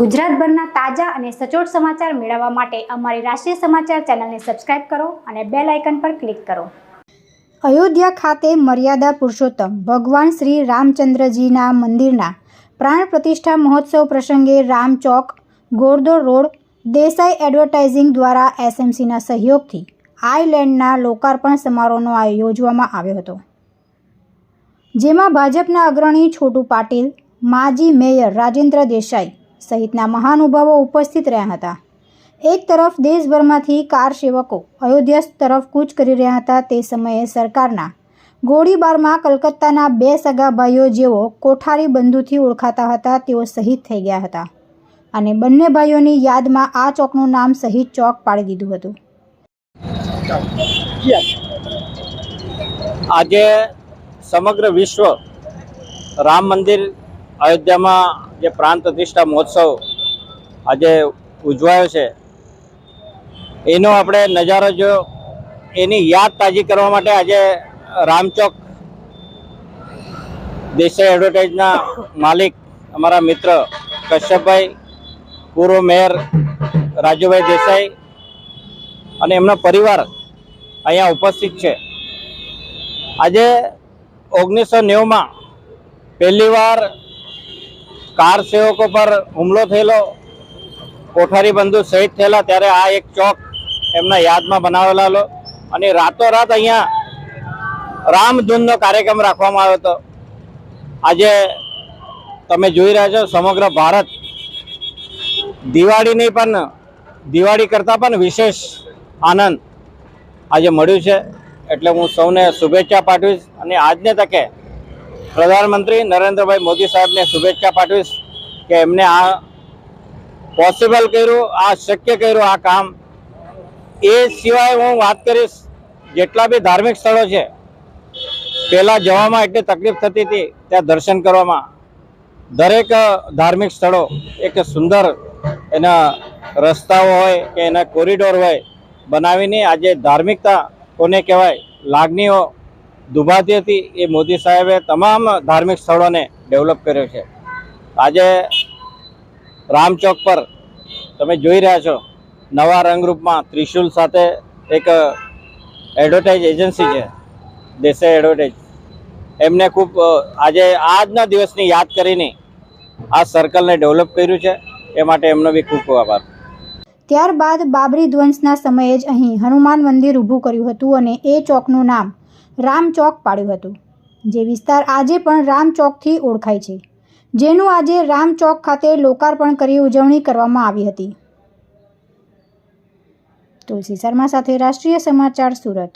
ગુજરાતભરના તાજા અને સચોટ સમાચાર મેળવવા માટે અમારી રાષ્ટ્રીય સમાચાર ચેનલને સબસ્ક્રાઇબ કરો અને બેલ આઇકન પર ક્લિક કરો। અયોધ્યા ખાતે મર્યાદા પુરુષોત્તમ ભગવાન શ્રી રામચંદ્રજીના મંદિરના પ્રાણ પ્રતિષ્ઠા મહોત્સવ પ્રસંગે રામચોક, ઘોડદોડ રોડ, દેસાઈ એડવર્ટાઇઝિંગ દ્વારા એસએમસીના સહયોગથી આઈલેન્ડના લોકાર્પણ સમારોહનો યોજવામાં આવ્યો હતો, જેમાં ભાજપના અગ્રણી છોટુ પાટીલ, માજી મેયર રાજેન્દ્ર દેસાઈ સહિતના મહાનુભાવો ઉપસ્થિત રહ્યા હતા। એક તરફ દેશભરમાંથી કાર સેવકો અયોધ્યા તરફ કૂચ કરી રહ્યા હતા, તે સમયે સરકારના ગોળીબારમાં કલકત્તાના બે સગા ભાઈઓ જેઓ કોઠારી બંધુથી ઓળખાતા હતા, તેઓ શહીદ થઈ ગયા હતા અને બંને ભાઈઓની યાદમાં આ ચોકનું નામ શહીદ ચોક પાડી દીધું હતું। આજે સમગ્ર વિશ્વ રામ મંદિર અયોધ્યામાં જે પ્રાણ પ્રતિષ્ઠા મહોત્સવ આજે ઉજવાયો છે, એનો આપણે નજારો જો એની યાદ તાજી કરવા માટે આજે રામચોક દેસાઈ એડવર્ટાઇઝના માલિક અમારા મિત્ર કશ્યપભાઈ, પૂર્વ મેયર રાજુભાઈ દેસાઈ અને એમનો પરિવાર અહીંયા ઉપસ્થિત છે। આજે 1990માં પહેલીવાર કાર સેવકો પર હુમલો થયેલો, કોઠારી બંધુ શહીદ થયેલા, ત્યારે આ એક ચોક એમના યાદમાં બનાવેલો અને રાતોરાત અહીંયા રામધૂનનો કાર્યક્રમ રાખવામાં આવ્યો હતો। આજે તમે જોઈ રહ્યા છો, સમગ્ર ભારત દિવાળીની પણ દિવાળી કરતાં પણ વિશેષ આનંદ આજે મળ્યું છે, એટલે હું સૌને શુભેચ્છા પાઠવીશ અને આજને તકે પ્રધાનમંત્રી નરેન્દ્રભાઈ મોદી સાહેબને શુભેચ્છા પાઠવીશ કે એમને આ પોસિબલ કર્યું, આ શક્ય કર્યું આ કામ। એ સિવાય હું વાત કરીશ, જેટલા બી ધાર્મિક સ્થળો છે, પહેલાં જવામાં એટલી તકલીફ થતી હતી ત્યાં દર્શન કરવામાં, દરેક ધાર્મિક સ્થળો એક સુંદર એના રસ્તાઓ હોય કે એના કોરિડોર હોય બનાવીને આજે ધાર્મિકતા કોને કહેવાય લાગણીઓ દુભાતી હતી, એ મોદી સાહેબે તમામ ધાર્મિક સ્થળોને ડેવલપ કર્યો છે। આજે રામચોક પર તમે જોઈ રહ્યા છો, નવા રંગરૂપમાં ત્રિશુલ સાથે એક એડવર્ટાઇઝ એજન્સી છે દેસાઈ એડવર્ટાઇઝ, એમને ખૂબ આજે આજના દિવસની યાદ કરીને આ સર્કલને ડેવલપ કર્યું છે, એ માટે એમનો બી ખૂબ ખૂબ આભાર। ત્યારબાદ બાબરી ધ્વંસના સમયે જ અહીં હનુમાન મંદિર ઊભું કર્યું હતું અને એ ચોકનું નામ રામચોક પાડ્યું હતું, જે વિસ્તાર આજે પણ રામચોકથી ઓળખાય છે, જેનું આજે રામચોક ખાતે લોકાર્પણ કરી ઉજવણી કરવામાં આવી હતી। તુલસી શર્મા સાથે રાષ્ટ્રીય સમાચાર, સુરત।